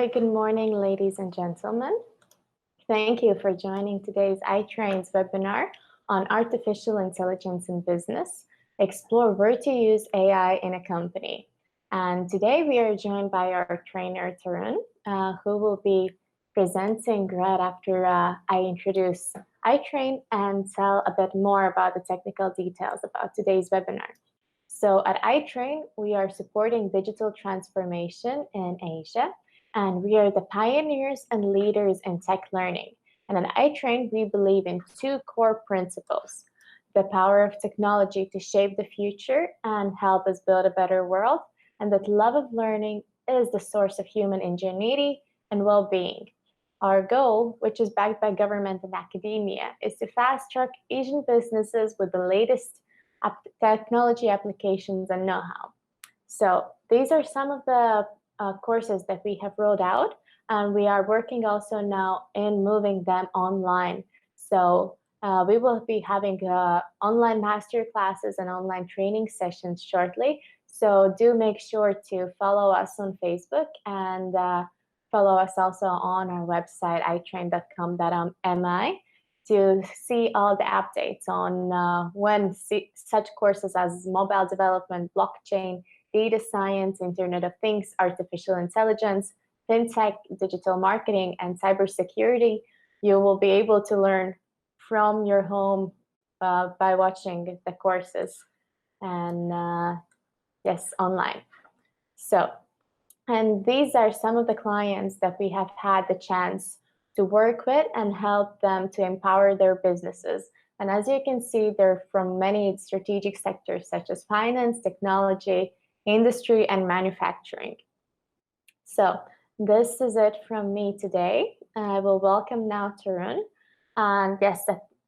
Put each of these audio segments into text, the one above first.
Very good morning, ladies and gentlemen. Thank you for joining today's iTrain's webinar on artificial intelligence in business. Explore where to use AI in a company. And today we are joined by our trainer, Tarun, who will be presenting right after I introduce iTrain and tell a bit more about the technical details about today's webinar. So at iTrain, we are supporting digital transformation in Asia, and we are the pioneers and leaders in tech learning. And at iTrain, we believe in two core principles: the power of technology to shape the future and help us build a better world, and that love of learning is the source of human ingenuity and well-being. Our goal, which is backed by government and academia, is to fast-track Asian businesses with the latest technology applications and know-how. So these are some of the courses that we have rolled out, and we are working also now in moving them online. So we will be having online master classes and online training sessions shortly. So do make sure to follow us on Facebook and follow us also on our website, itrain.com.mi, to see all the updates on when such courses as mobile development, blockchain, data science, Internet of Things, artificial intelligence, fintech, digital marketing, and cybersecurity, you will be able to learn from your home by watching the courses and yes, online. So, and these are some of the clients that we have had the chance to work with and help them to empower their businesses. And as you can see, they're from many strategic sectors such as finance, technology, industry, and manufacturing. So this is it from me today. I will welcome now Tarun. And yes,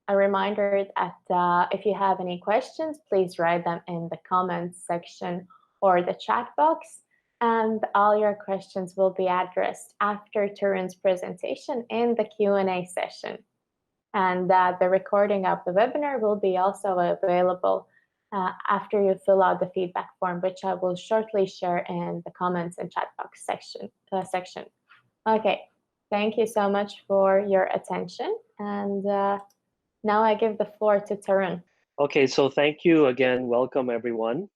a reminder that if you have any questions, please write them in the comments section or the chat box. And all your questions will be addressed after Tarun's presentation in the Q&A session. And the recording of the webinar will be also available after you fill out the feedback form, which I will shortly share in the comments and chat box section. Okay, thank you so much for your attention. And now I give the floor to Tarun. Okay, so thank you again. Welcome, everyone.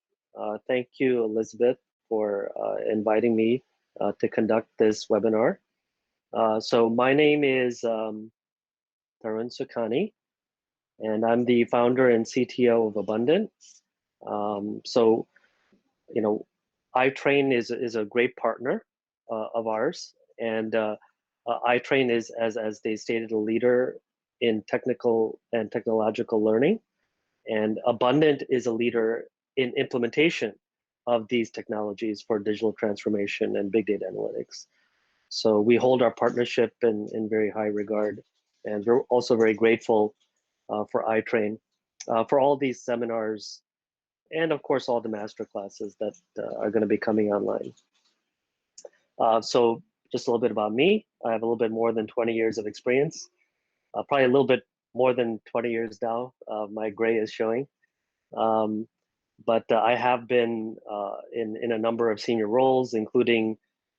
Thank you, Elizabeth, for inviting me to conduct this webinar. So my name is Tarun Sukhani, and I'm the founder and CTO of Abundant. So, you know, iTrain is a great partner of ours, and iTrain is, as they stated, a leader in technical and technological learning, and Abundant is a leader in implementation of these technologies for digital transformation and big data analytics. So we hold our partnership in very high regard, and we're also very grateful for iTrain for all these seminars, and of course all the master classes that are going to be coming online. So just a little bit about me. I have a little bit more than 20 years of experience, probably a little bit more than 20 years now. My gray is showing. But I have been in a number of senior roles, including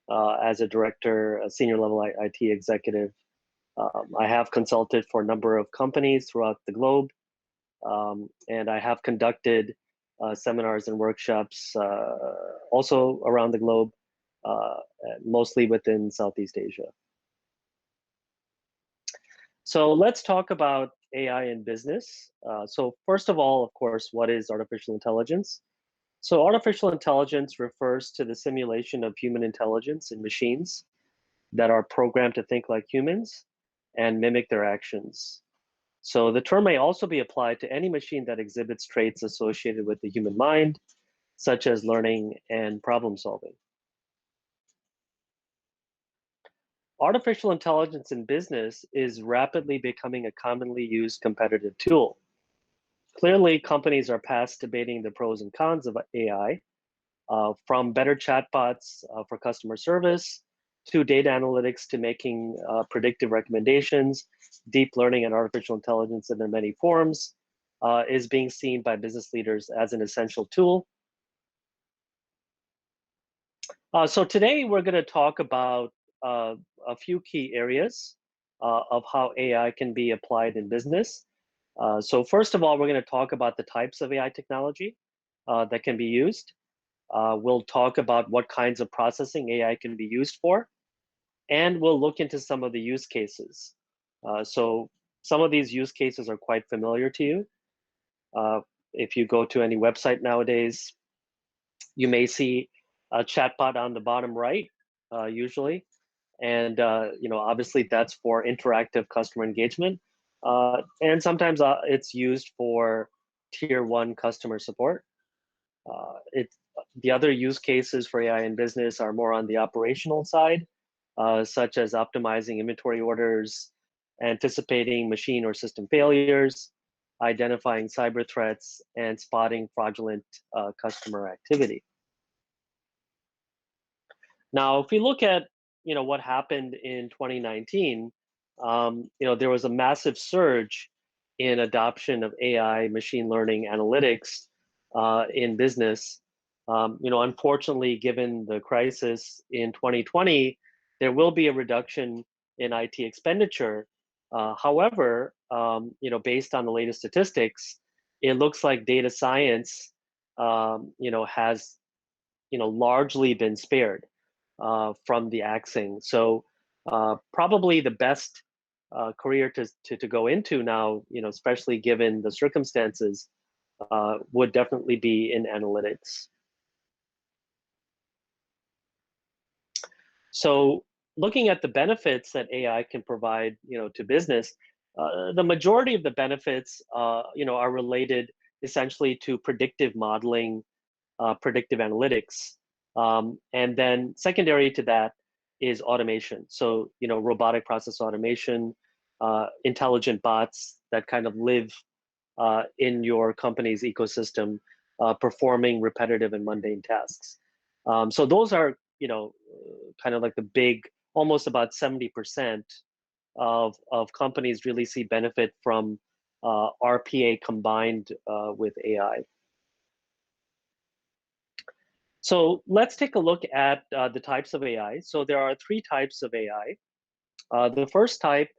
as a director, a senior level IT executive. I have consulted for a number of companies throughout the globe, and I have conducted seminars and workshops also around the globe, mostly within Southeast Asia. So let's talk about AI in business. So first of all, of course, what is artificial intelligence? So artificial intelligence refers to the simulation of human intelligence in machines that are programmed to think like humans and mimic their actions. So the term may also be applied to any machine that exhibits traits associated with the human mind, such as learning and problem solving. Artificial intelligence in business is rapidly becoming a commonly used competitive tool. Clearly, companies are past debating the pros and cons of AI, from better chatbots for customer service, to data analytics, to making predictive recommendations. Deep learning and artificial intelligence in their many forms is being seen by business leaders as an essential tool. So today we're going to talk about a few key areas of how AI can be applied in business. So first of all, we're going to talk about the types of AI technology that can be used. We'll talk about what kinds of processing AI can be used for, and we'll look into some of the use cases. So some of these use cases are quite familiar to you. If you go to any website nowadays, you may see a chatbot on the bottom right, usually, and obviously that's for interactive customer engagement, and sometimes it's used for tier one customer support. The other use cases for AI in business are more on the operational side, such as optimizing inventory orders, anticipating machine or system failures, identifying cyber threats, and spotting fraudulent customer activity. Now, if we look at what happened in 2019, there was a massive surge in adoption of AI, machine learning, analytics in business. Unfortunately, given the crisis in 2020, there will be a reduction in IT expenditure. However, based on the latest statistics, it looks like data science, has largely been spared from the axing. So probably the best career to go into now, especially given the circumstances, would definitely be in analytics. So looking at the benefits that AI can provide, to business, the majority of the benefits, are related essentially to predictive modeling, predictive analytics. And then secondary to that is automation. So, robotic process automation, intelligent bots that kind of live in your company's ecosystem, performing repetitive and mundane tasks. So those are, kind of like the big, almost about 70% of companies really see benefit from RPA combined with AI. So let's take a look at the types of AI. So there are three types of AI. The first type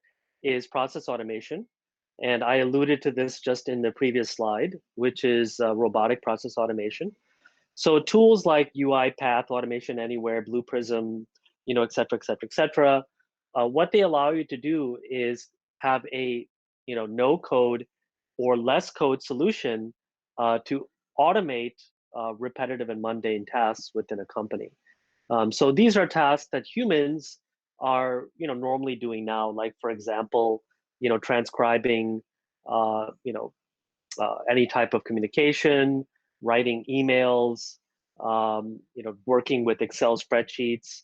is process automation. And I alluded to this just in the previous slide, which is robotic process automation. So tools like UiPath, Automation Anywhere, Blue Prism, et cetera, et cetera, et cetera. What they allow you to do is have a no code or less code solution to automate repetitive and mundane tasks within a company. So these are tasks that humans are normally doing now, like for example, transcribing any type of communication, writing emails, working with Excel spreadsheets,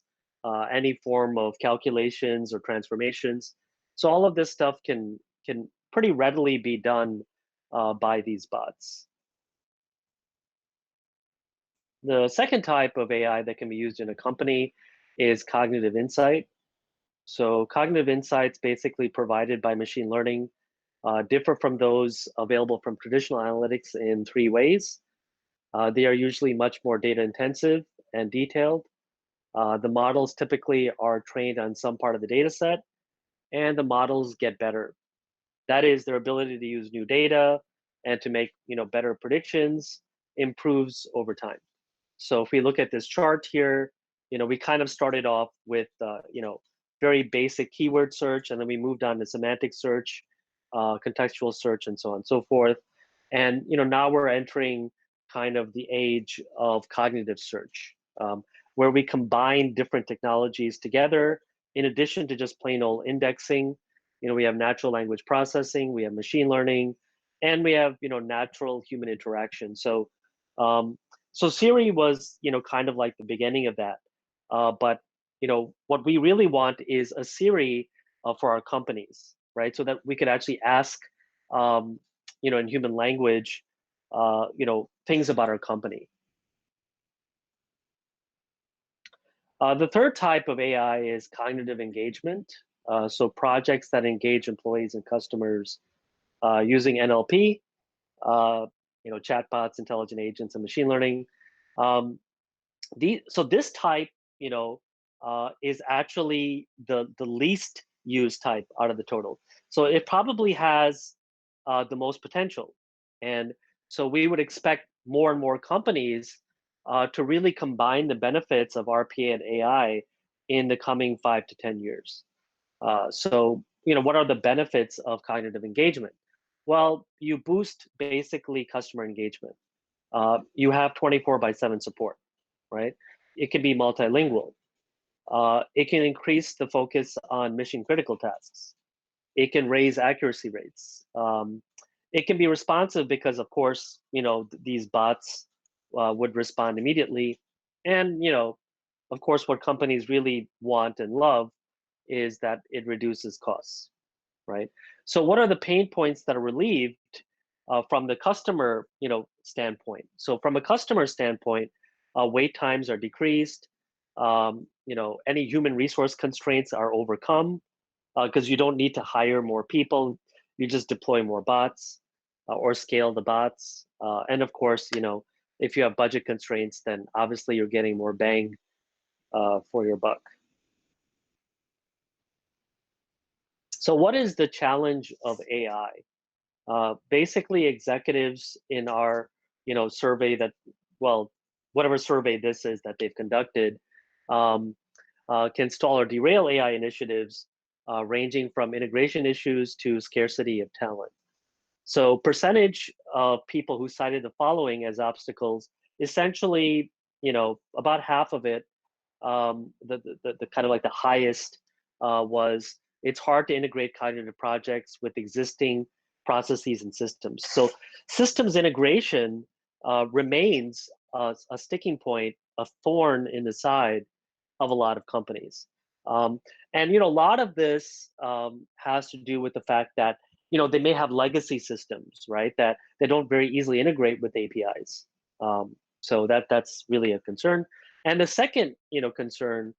any form of calculations or transformations. So all of this stuff can pretty readily be done by these bots. The second type of AI that can be used in a company is cognitive insight. So cognitive insights basically provided by machine learning differ from those available from traditional analytics in three ways. They are usually much more data intensive and detailed. The models typically are trained on some part of the data set, and the models get better. That is, their ability to use new data and to make better predictions improves over time. So if we look at this chart here, we kind of started off with very basic keyword search, and then we moved on to semantic search, contextual search, and so on and so forth. And now we're entering kind of the age of cognitive search, where we combine different technologies together in addition to just plain old indexing. We have natural language processing, we have machine learning, and we have natural human interaction. So so Siri was kind of like the beginning of that, but what we really want is a Siri for our companies, right? So that we could actually ask in human language things about our company. The third type of AI is cognitive engagement. So projects that engage employees and customers using NLP, chatbots, intelligent agents, and machine learning. So this type, is actually the least used type out of the total. So it probably has the most potential. And so we would expect more and more companies to really combine the benefits of RPA and AI in the coming 5 to 10 years. So, what are the benefits of cognitive engagement? Well, you boost basically customer engagement. You have 24/7 support, right? It can be multilingual. It can increase the focus on mission critical tasks. It can raise accuracy rates. It can be responsive because, of course, these bots would respond immediately. And, of course, what companies really want and love is that it reduces costs, right? So what are the pain points that are relieved from the customer, standpoint? So from a customer standpoint, wait times are decreased. Any human resource constraints are overcome because you don't need to hire more people. You just deploy more bots or scale the bots. And of course, if you have budget constraints, then obviously you're getting more bang for your buck. So what is the challenge of AI? Basically, executives in our survey that, well, whatever survey this is that they've conducted, um, can stall or derail AI initiatives, ranging from integration issues to scarcity of talent. So percentage of people who cited the following as obstacles, essentially, about half of it, the kind of like the highest was it's hard to integrate cognitive projects with existing processes and systems. So systems integration remains a sticking point, a thorn in the side of a lot of companies. And a lot of this has to do with the fact that they may have legacy systems, right? That they don't very easily integrate with APIs. So that's really a concern. And the second, concern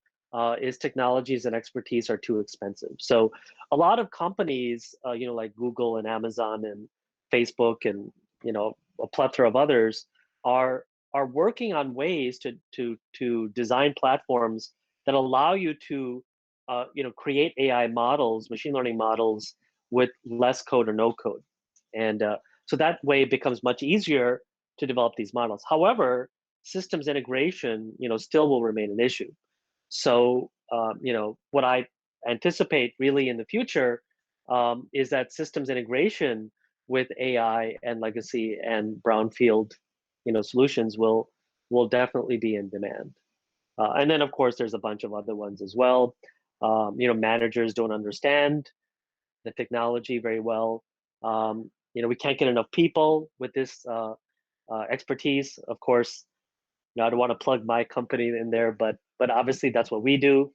is technologies and expertise are too expensive. So a lot of companies, like Google and Amazon and Facebook and a plethora of others are working on ways to design platforms that allow you to create AI models, machine learning models with less code or no code, and so that way it becomes much easier to develop these models. However, systems integration, still will remain an issue. So, what I anticipate really in the future is that systems integration with AI and legacy and brownfield, solutions will definitely be in demand. And then, of course, there's a bunch of other ones as well. Managers don't understand the technology very well. We can't get enough people with this expertise. Of course, I don't want to plug my company in there, but obviously that's what we do.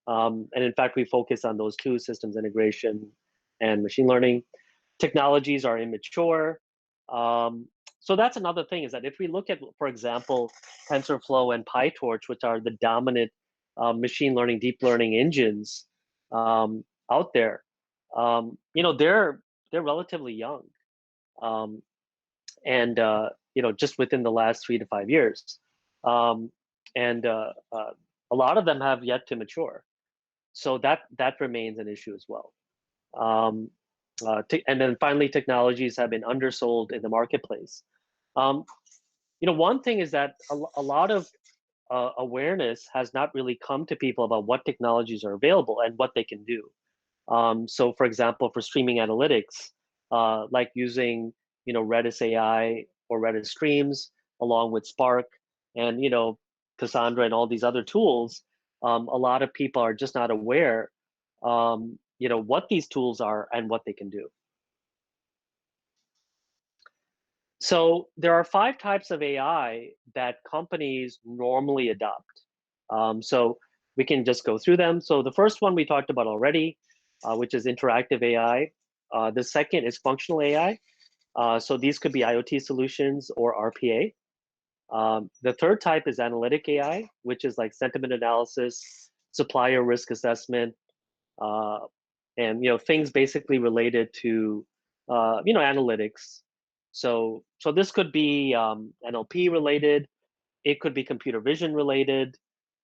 And in fact, we focus on those two: systems integration and machine learning. Technologies are immature. So that's another thing, is that if we look at, for example, TensorFlow and PyTorch, which are the dominant machine learning, deep learning engines out there, they're relatively young, um, and just within the last 3 to 5 years, um, and a lot of them have yet to mature. So that remains an issue as well. Um, and then finally, technologies have been undersold in the marketplace. Um, one thing is that a lot of awareness has not really come to people about what technologies are available and what they can do. So, for example, for streaming analytics, like using Redis AI or Redis Streams along with Spark and Cassandra and all these other tools, a lot of people are just not aware, what these tools are and what they can do. So there are 5 types of AI that companies normally adopt. So we can just go through them. So the first one we talked about already, which is interactive AI. The second is functional AI. So these could be IoT solutions or RPA. The third type is analytic AI, which is like sentiment analysis, supplier risk assessment, uh, and things basically related to analytics. So this could be NLP related. It could be computer vision related.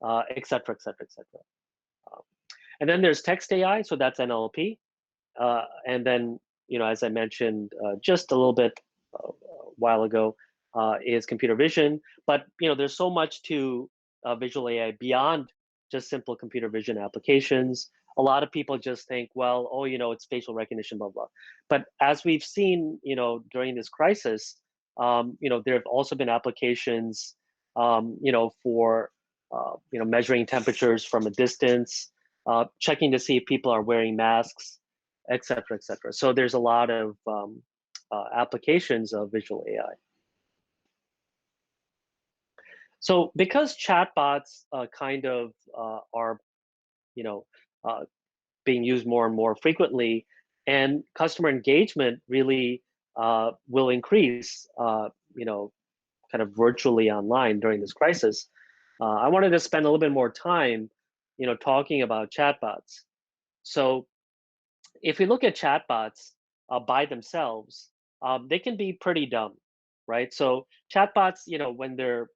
et cetera, et cetera, et cetera. And then there's text AI, so that's NLP. And then, as I mentioned just a little bit a while ago, is computer vision. But there's so much to visual AI beyond just simple computer vision applications. A lot of people just think, well, oh, it's facial recognition, blah blah. But as we've seen, during this crisis, there have also been applications, for measuring temperatures from a distance, checking to see if people are wearing masks, et cetera, et cetera. So there's a lot of applications of visual AI. So because chatbots kind of are, being used more and more frequently, and customer engagement really will increase, kind of virtually online during this crisis, I wanted to spend a little bit more time, talking about chatbots. So if we look at chatbots by themselves, they can be pretty dumb, right? So chatbots, when they're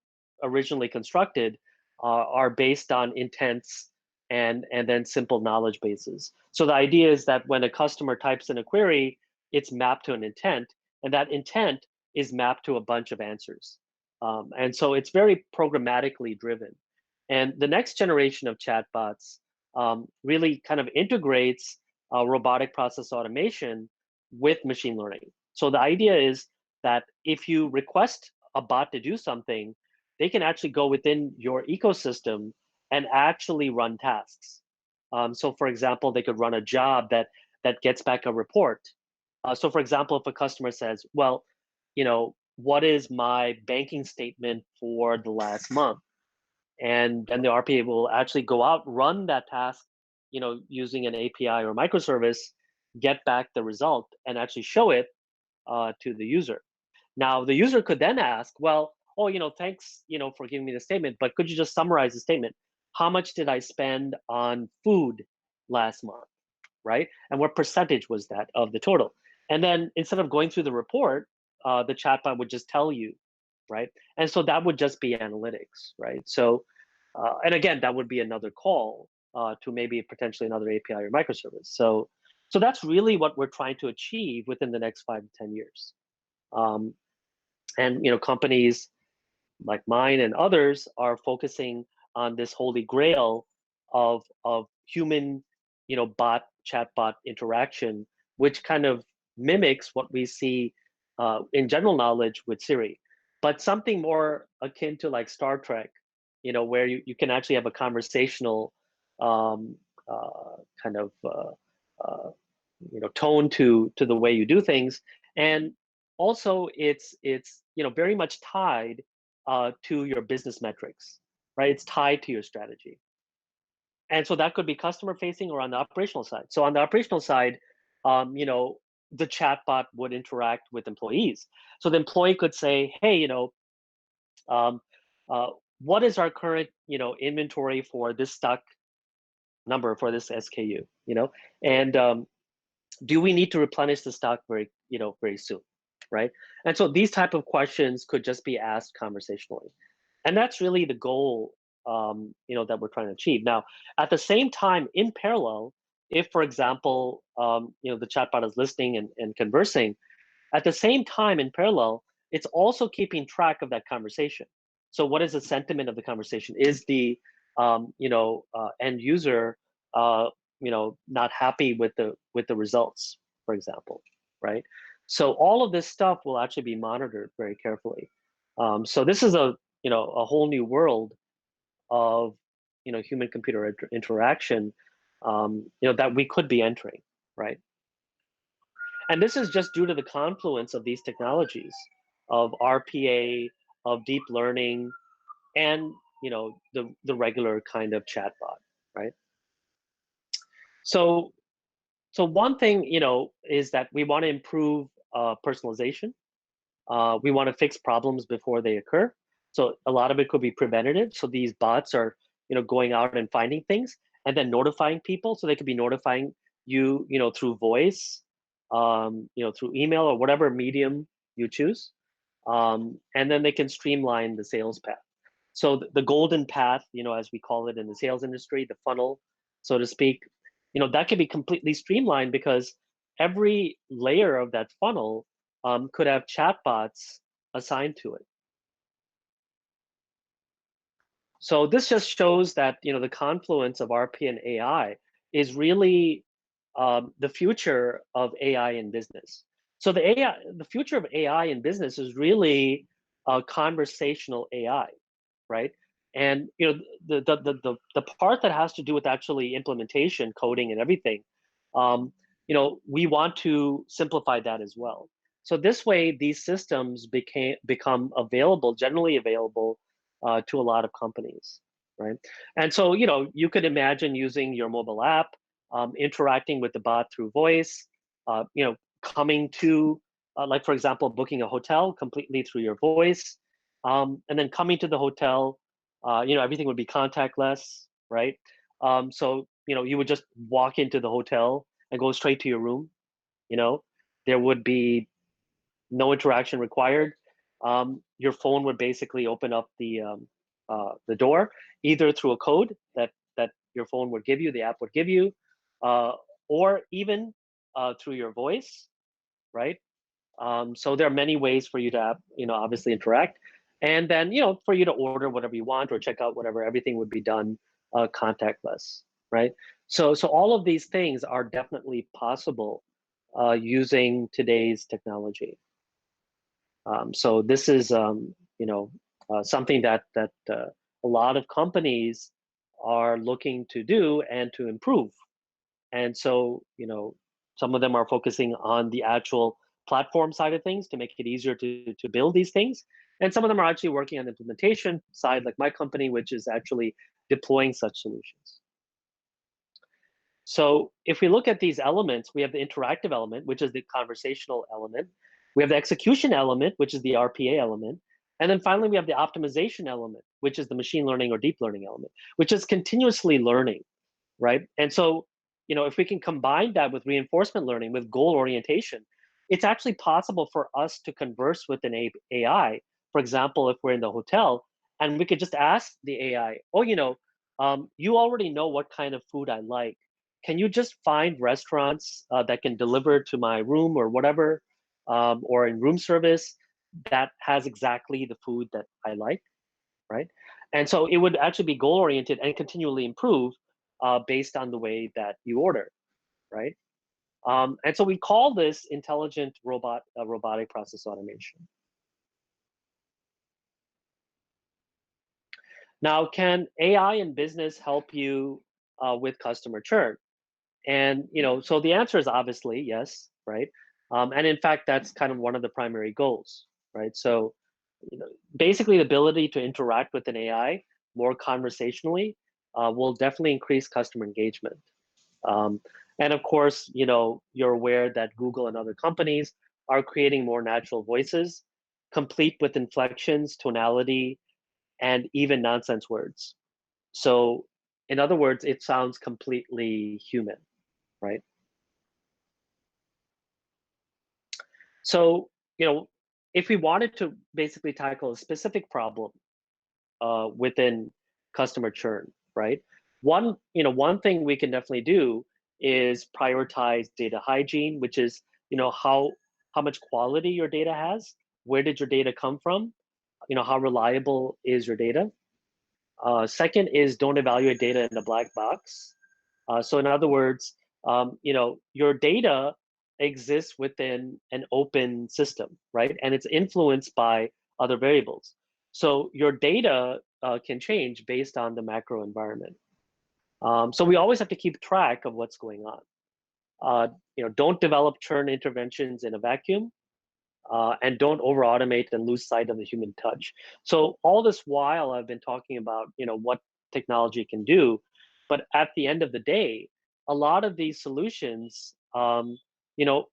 originally constructed, are based on intents and then simple knowledge bases. So the idea is that when a customer types in a query, it's mapped to an intent, and that intent is mapped to a bunch of answers. And so it's very programmatically driven. And the next generation of chatbots really kind of integrates robotic process automation with machine learning. So the idea is that if you request a bot to do something, they can actually go within your ecosystem and actually run tasks. So for example, they could run a job that gets back a report. So for example, if a customer says, well, what is my banking statement for the last month? And then the RPA will actually go out, run that task, using an API or microservice, get back the result, and actually show it to the user. Now, the user could then ask, well, oh, thanks, for giving me the statement, but could you just summarize the statement? How much did I spend on food last month, right? And what percentage was that of the total? And then instead of going through the report, the chatbot would just tell you, right? And so that would just be analytics, right? So, and again, that would be another call to maybe potentially another API or microservice. So that's really what we're trying to achieve within the next 5 to 10 years. Um, and companies like mine and others are focusing on this holy grail of human, bot chatbot interaction, which kind of mimics what we see in general knowledge with Siri, but something more akin to like Star Trek, where you can actually have a conversational kind of uh, tone to the way you do things. And also it's very much tied to your business metrics, right? It's tied to your strategy. And so that could be customer facing or on the operational side. So on the operational side, the chatbot would interact with employees. So the employee could say, hey, um, uh, what is our current inventory for this stock number for this SKU, and do we need to replenish the stock very soon, right? And so these type of questions could just be asked conversationally, and that's really the goal, that we're trying to achieve. Now, at the same time, in parallel, if, for example, the chatbot is listening and conversing, at the same time, in parallel, it's also keeping track of that conversation. So, what is the sentiment of the conversation? Is the end user not happy with the results, for example, right? So all of this stuff will actually be monitored very carefully. So this is a whole new world of human computer interaction, that we could be entering, right? And this is just due to the confluence of these technologies of RPA, of deep learning, and the regular kind of chatbot, right? So one thing is that we want to improve personalization. We want to fix problems before they occur. So a lot of it could be preventative. So these bots are going out and finding things and then notifying people. So they could be notifying you through voice, through email or whatever medium you choose, and then they can streamline the sales path. So the golden path, as we call it in the sales industry, the funnel, so to speak, that can be completely streamlined because every layer of that funnel could have chatbots assigned to it. So this just shows that the confluence of RP and AI is really the future of AI in business. So the future of AI in business is really conversational AI, right? And the part that has to do with actually implementation, coding, and everything, we want to simplify that as well. So this way, these systems become available, generally available to a lot of companies, right? And so you could imagine using your mobile app, interacting with the bot through voice, coming to, like for example, booking a hotel completely through your voice, and then coming to the hotel, everything would be contactless, right? So you would just walk into the hotel and go straight to your room. There would be no interaction required. Your phone would basically open up the door either through a code that your phone would give you, the app would give you, or even through your voice, right? So there are many ways for you to, obviously interact, and then for you to order whatever you want or check out whatever. Everything would be done contactless, right? So all of these things are definitely possible using today's technology. So this is something that a lot of companies are looking to do and to improve. And so some of them are focusing on the actual platform side of things to make it easier to build these things. And some of them are actually working on the implementation side, like my company, which is actually deploying such solutions. So if we look at these elements, we have the interactive element, which is the conversational element. We have the execution element, which is the RPA element. And then finally, we have the optimization element, which is the machine learning or deep learning element, which is continuously learning, right? And so, if we can combine that with reinforcement learning, with goal orientation, it's actually possible for us to converse with an AI. For example, if we're in the hotel and we could just ask the AI, oh, you already know what kind of food I like. Can you just find restaurants that can deliver to my room or whatever, or in room service that has exactly the food that I like, right? And so it would actually be goal oriented and continually improve based on the way that you order, right? And so we call this intelligent robotic process automation. Now, can AI in business help you with customer churn? And so the answer is obviously yes, right? And in fact, that's kind of one of the primary goals, right? So, basically, the ability to interact with an AI more conversationally will definitely increase customer engagement. Um, and of course, you're aware that Google and other companies are creating more natural voices, complete with inflections, tonality, and even nonsense words. So, in other words, it sounds completely human, right? So, if we wanted to basically tackle a specific problem within customer churn, right? One thing we can definitely do is prioritize data hygiene, which is, how much quality your data has, where did your data come from, how reliable is your data. Second is don't evaluate data in a black box. So in other words, your data exists within an open system, right? And it's influenced by other variables. So your data can change based on the macro environment. So we always have to keep track of what's going on. Don't develop churn interventions in a vacuum, and don't over automate and lose sight of the human touch. So all this while I've been talking about what technology can do, but at the end of the day, a lot of these solutions,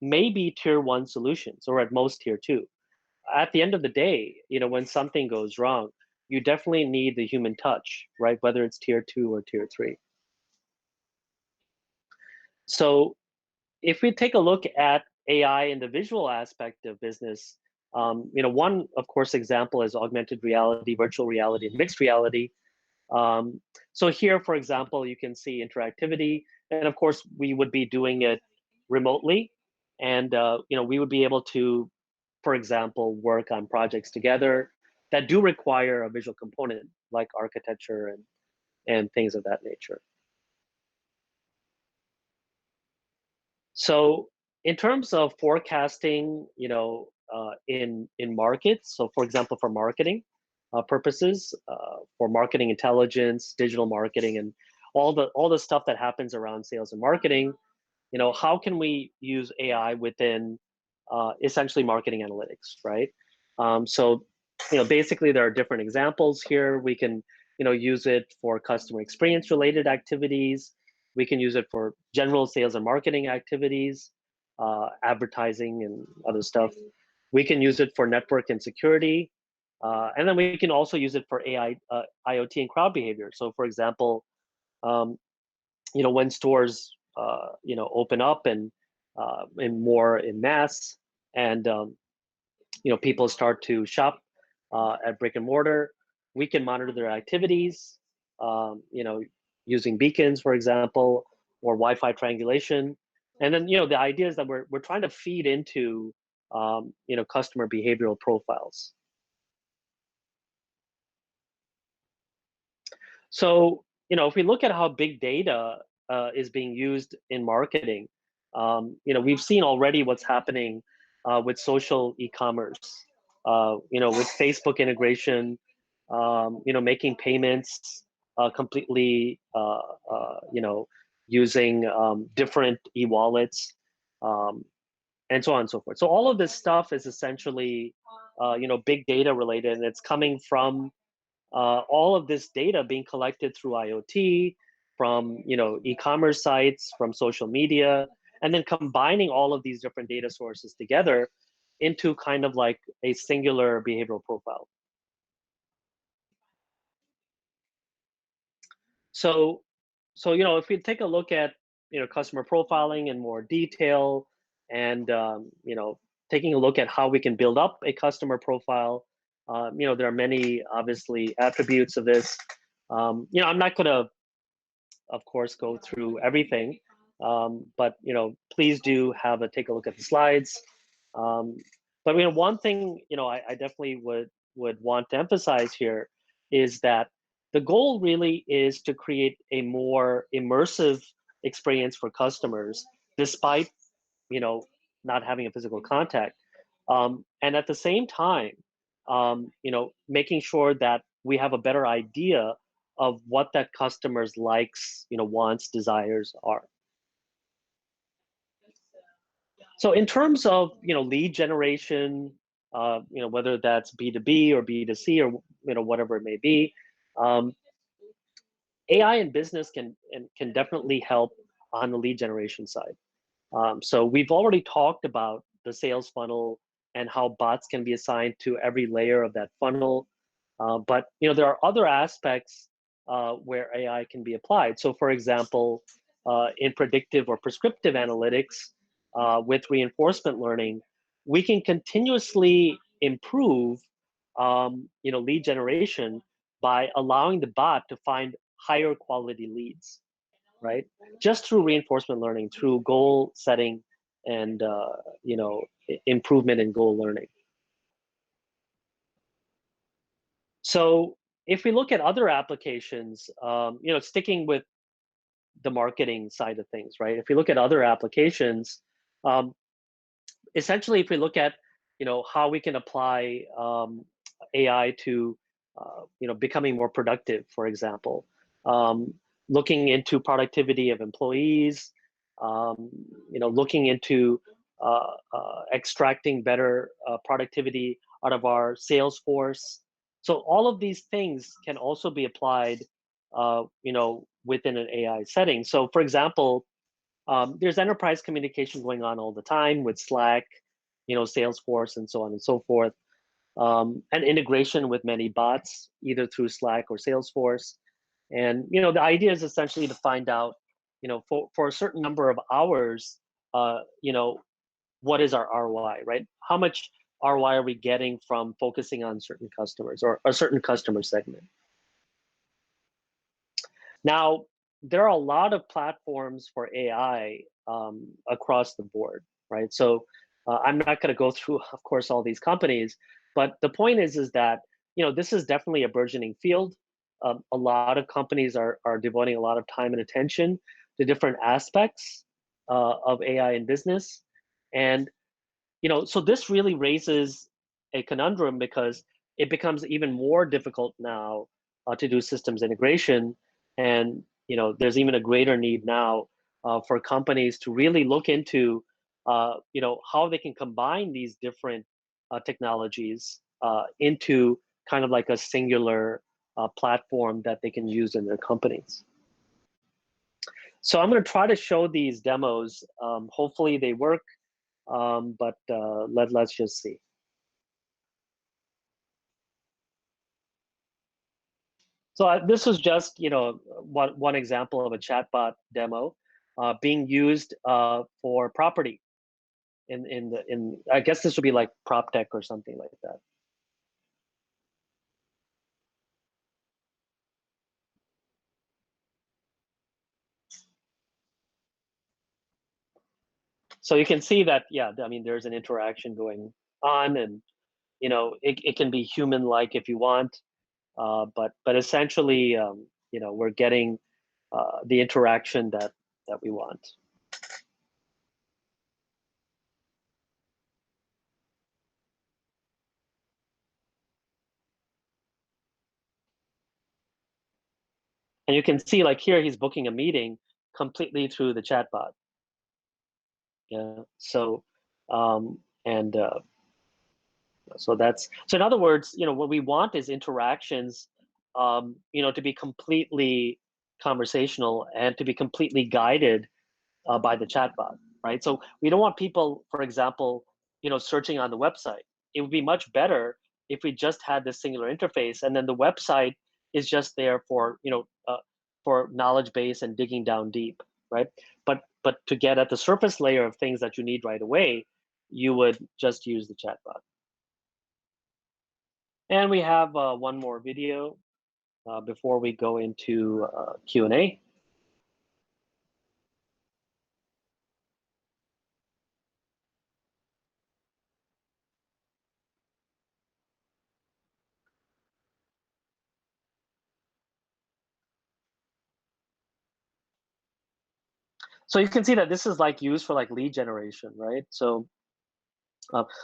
may be tier one solutions or at most tier two. At the end of the day, when something goes wrong, you definitely need the human touch, right? Whether it's tier two or tier three. So if we take a look at AI in the visual aspect of business, One, of course, example is augmented reality, virtual reality, and mixed reality. Um, so here, for example, you can see interactivity, and of course, we would be doing it remotely, and we would be able to, for example, work on projects together that do require a visual component, like architecture and things of that nature. So in terms of forecasting, in markets, so for example, for marketing purposes, for marketing intelligence, digital marketing, and all the stuff that happens around sales and marketing, how can we use AI within essentially marketing analytics, right? So, basically there are different examples here. We can, use it for customer experience related activities. We can use it for general sales and marketing activities, advertising and other stuff. We can use it for network and security. And then we can also use it for AI, IoT and crowd behavior. So for example, um, when stores open up and more in mass, and people start to shop at brick and mortar, we can monitor their activities, using beacons, for example, or Wi-Fi triangulation. And then the idea is that we're trying to feed into customer behavioral profiles. So, if we look at how big data is being used in marketing, we've seen already what's happening with social e-commerce, with Facebook integration, making payments completely, using different e-wallets, um, and so on and so forth. So all of this stuff is essentially, big data related, and it's coming from all of this data being collected through IoT, from e-commerce sites, from social media, and then combining all of these different data sources together into kind of like a singular behavioral profile. So, if we take a look at customer profiling in more detail, and taking a look at how we can build up a customer profile, there are many obviously attributes of this. I'm not going to, of course, go through everything, but please do take a look at the slides. Um, but one thing I definitely would want to emphasize here is that the goal really is to create a more immersive experience for customers, despite not having a physical contact, and at the same time, making sure that we have a better idea of what that customer's likes, wants, desires are. So in terms of lead generation, whether that's B2B or B2C or whatever it may be, um, AI in business can definitely help on the lead generation side. So we've already talked about the sales funnel and how bots can be assigned to every layer of that funnel. But there are other aspects where AI can be applied. So for example, in predictive or prescriptive analytics with reinforcement learning, we can continuously improve lead generation by allowing the bot to find higher quality leads, right? Just through reinforcement learning, through goal setting, and improvement in goal learning. So if we look at other applications, sticking with the marketing side of things, right? If we look at other applications, um, essentially, if we look at how we can apply AI to becoming more productive, for example, um, looking into productivity of employees, looking into extracting better productivity out of our sales force. So all of these things can also be applied, within an AI setting. So, for example, there's enterprise communication going on all the time with Slack, Salesforce, and so on and so forth, and integration with many bots, either through Slack or Salesforce. And the idea is essentially to find out, for a certain number of hours, what is our ROI, right? How much ROI are we getting from focusing on certain customers or a certain customer segment? Now, there are a lot of platforms for AI across the board, right? So I'm not going to go through, of course, all these companies, but the point is that this is definitely a burgeoning field. A lot of companies are devoting a lot of time and attention to different aspects of AI in business, and so this really raises a conundrum because it becomes even more difficult now to do systems integration, and there's even a greater need now for companies to really look into how they can combine these different technologies into kind of like a singular platform that they can use in their companies. So I'm going to try to show these demos. Hopefully they work. But let's just see. So this was just one example of a chatbot demo being used for property in I guess this would be like prop tech or something like that. So you can see that, yeah, I mean, there's an interaction going on, and it can be human-like if you want, but essentially, we're getting the interaction that we want. And you can see, like here, he's booking a meeting completely through the chatbot. Yeah. So, and so in other words, what we want is interactions, to be completely conversational and to be completely guided by the chatbot, right? So we don't want people, for example, searching on the website. It would be much better if we just had this singular interface, and then the website is just there for for knowledge base and digging down deep, right? But to get at the surface layer of things that you need right away, you would just use the chatbot. And we have one more video before we go into Q&A. So you can see that this is like used for like lead generation, right? So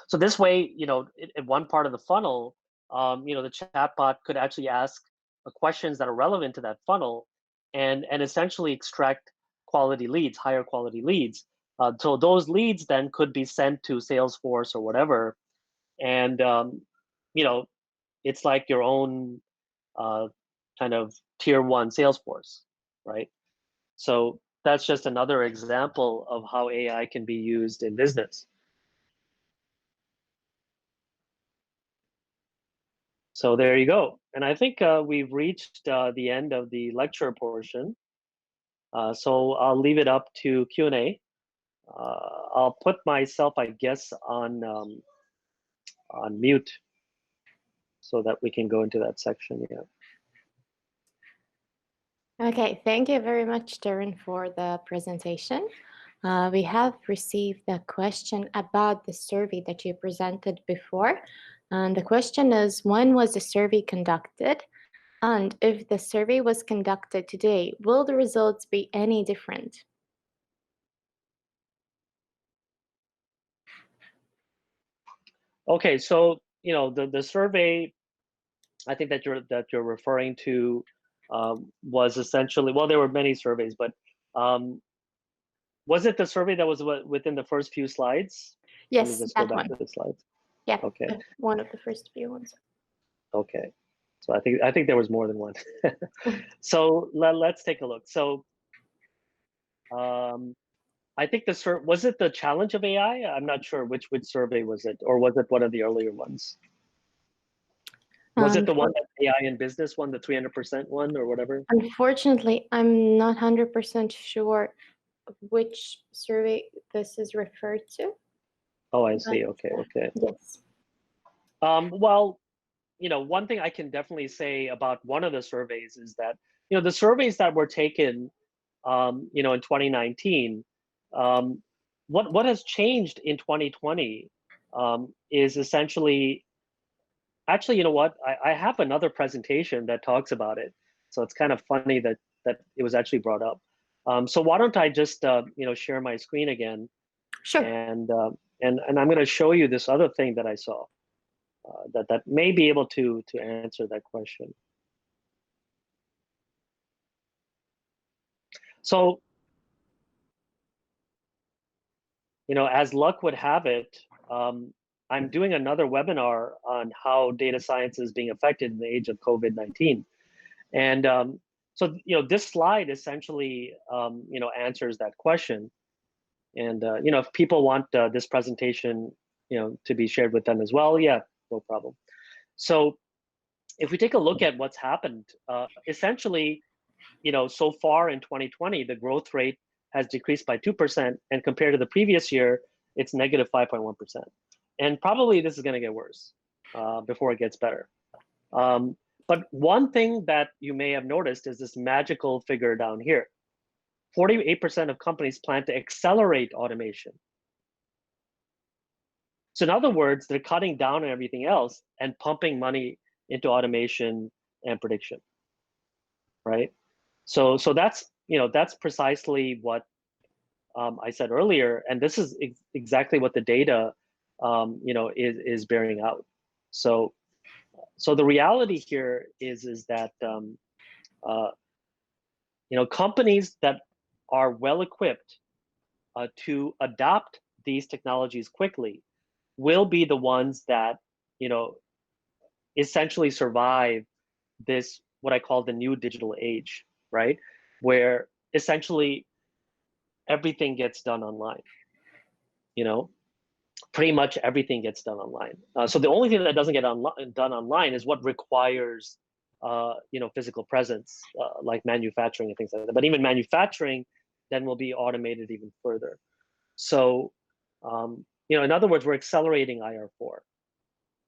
so this way, in one part of the funnel, the chatbot could actually ask questions that are relevant to that funnel, and essentially extract quality leads, higher quality leads. So those leads then could be sent to Salesforce or whatever, and it's like your own kind of tier one Salesforce, right? So that's just another example of how AI can be used in business. So there you go. And I think we've reached the end of the lecture portion. So I'll leave it up to Q&A. I'll put myself, I guess, on mute so that we can go into that section. Yeah. Okay, thank you very much, Darren, for the presentation. We have received a question about the survey that you presented before. And the question is, when was the survey conducted? And if the survey was conducted today, will the results be any different? Okay, so the survey, I think that you're referring to was essentially, well, there were many surveys, but was it the survey that was within the first few slides? Let me Yes, just go that back one. to the slides. Yeah, Okay. one of the first few ones. Okay. So I think there was more than one. So let's take a look. So I think was it the challenge of AI? I'm not sure which survey was it, or was it one of the earlier ones? Was it the one that AI in business one, the 300% one, or whatever? Unfortunately, I'm not 100% sure which survey this is referred to. Oh, I see. Okay, okay. Yes. Well, one thing I can definitely say about one of the surveys is that, the surveys that were taken, in 2019, um, what has changed in 2020 is essentially, actually, you know what? I have another presentation that talks about it. So it's kind of funny that it was actually brought up. So why don't I just, share my screen again, Sure. and I'm going to show you this other thing that I saw that may be able to answer that question. So, as luck would have it, I'm doing another webinar on how data science is being affected in the age of COVID-19. And so, this slide essentially, answers that question. And, if people want this presentation, to be shared with them as well, yeah, no problem. So if we take a look at what's happened, essentially, so far in 2020, the growth rate has decreased by 2%, and compared to the previous year, it's negative 5.1%. And probably this is going to get worse before it gets better. But one thing that you may have noticed is this magical figure down here. 48% of companies plan to accelerate automation. So in other words, they're cutting down on everything else and pumping money into automation and prediction, right? So that's precisely what I said earlier, and this is exactly what the data is bearing out. So the reality here is that uh, companies that are well equipped to adopt these technologies quickly will be the ones that essentially survive this, what I call the new digital age, right? Where essentially everything gets done online. Pretty much everything gets done online. So the only thing that doesn't get done online is what requires physical presence, like manufacturing and things like that. But even manufacturing then will be automated even further. So in other words, we're accelerating IR4.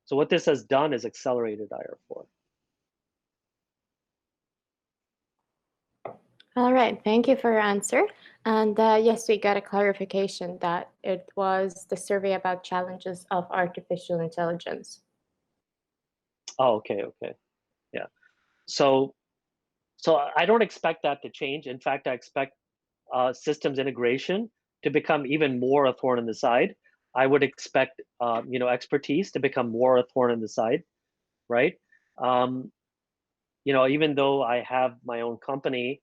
So what this has done is accelerated IR4. All right, thank you for your answer. And yes, we got a clarification that it was the survey about challenges of artificial intelligence. Oh, okay. Yeah. So I don't expect that to change. In fact, I expect systems integration to become even more a thorn in the side. I would expect expertise to become more a thorn in the side, right? Even though I have my own company,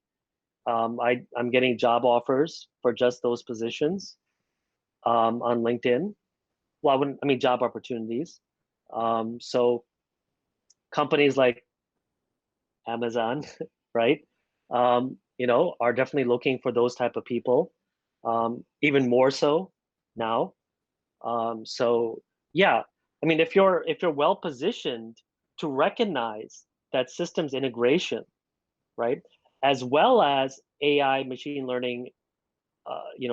I'm getting job offers for just those positions on LinkedIn. Well, I mean job opportunities. So companies like Amazon, right? Are definitely looking for those type of people, even more so now. So yeah, I mean, if you're well positioned to recognize that systems integration, right, as well as AI, machine learning,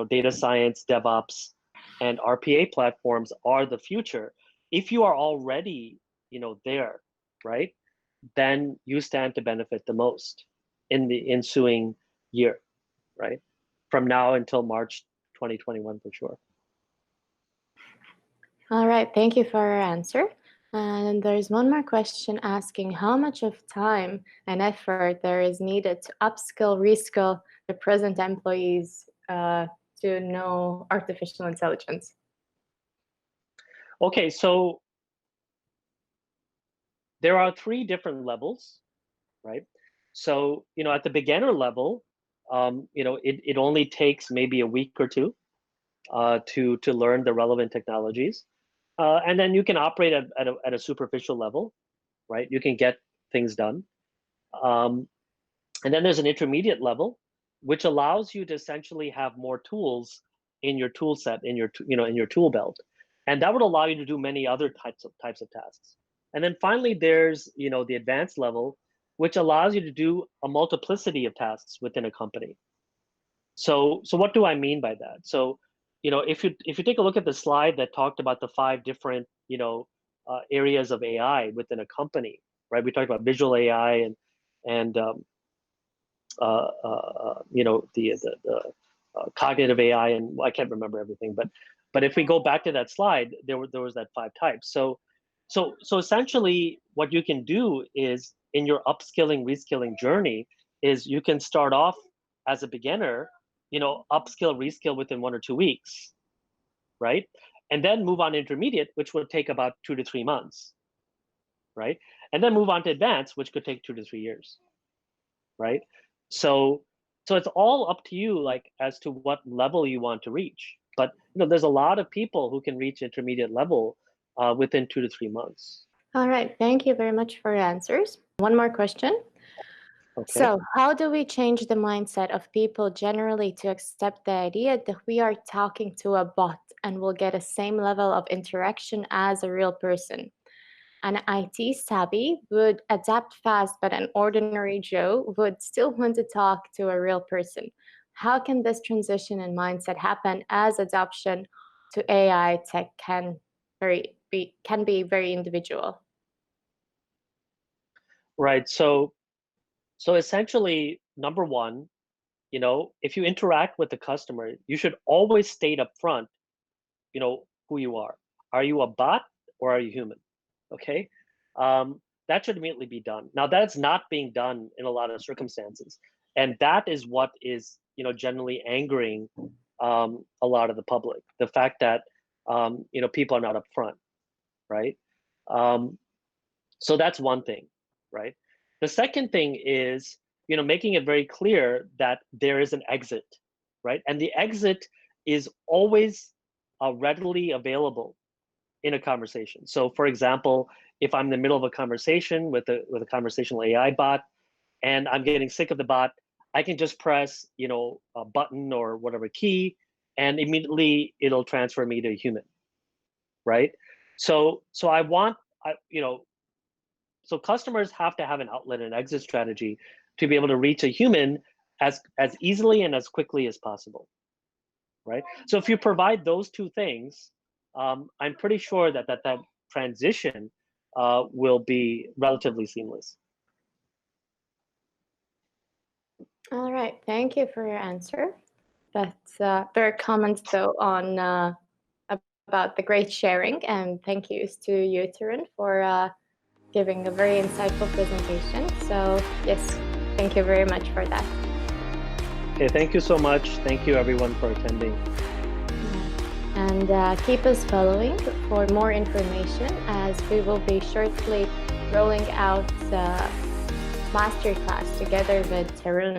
data science, DevOps, and RPA platforms are the future. If you are already, there, right, then you stand to benefit the most in the ensuing year, right, from now until March 2021 for sure. All right, thank you for your answer. And there's one more question asking how much of time and effort there is needed to upskill, reskill the present employees to know artificial intelligence. Okay, so there are 3 different levels, right? So, at the beginner level, it only takes maybe a week or two to learn the relevant technologies. And then you can operate at a superficial level, right? You can get things done. And then there's an intermediate level, which allows you to essentially have more tools in your tool set, in your tool belt, and that would allow you to do many other types of tasks. And then finally, there's the advanced level, which allows you to do a multiplicity of tasks within a company. So what do I mean by that? So if you take a look at the slide that talked about the 5 different areas of AI within a company, right? We talked about visual AI and the cognitive AI, and I can't remember everything, but if we go back to that slide, there was that 5 types. So essentially, what you can do is in your upskilling, reskilling journey is you can start off as a beginner, upskill, reskill within 1 or 2 weeks, right? And then move on to intermediate, which would take about 2 to 3 months, right? And then move on to advanced, which could take 2 to 3 years, right? So it's all up to you, like as to what level you want to reach. But there's a lot of people who can reach intermediate level within 2 to 3 months. All right, thank you very much for your answers. One more question. Okay. So how do we change the mindset of people generally to accept the idea that we are talking to a bot and will get a same level of interaction as a real person? An IT savvy would adapt fast, but an ordinary Joe would still want to talk to a real person. How can this transition in mindset happen as adoption to AI tech can be very individual? Right. So essentially, number one, if you interact with the customer, you should always state up front, who you are. Are you a bot or are you human? Okay. That should immediately be done. Now, that's not being done in a lot of circumstances. And that is what is, generally angering a lot of the public. The fact that, people are not upfront, right? So that's one thing, right? The second thing is, making it very clear that there is an exit, right? And the exit is always readily available in a conversation. So, for example, if I'm in the middle of a conversation with a conversational AI bot, and I'm getting sick of the bot, I can just press, a button or whatever key, and immediately it'll transfer me to a human, right? So I want, so customers have to have an outlet and exit strategy to be able to reach a human as easily and as quickly as possible, right? So if you provide those two things, I'm pretty sure that transition will be relatively seamless. All right, thank you for your answer. That's there are comments though on about the great sharing, and thank yous to you, Tarun, for giving a very insightful presentation. So yes, thank you very much for that. Okay, thank you so much. Thank you everyone for attending. And keep us following for more information, as we will be shortly rolling out the masterclass together with Tarun.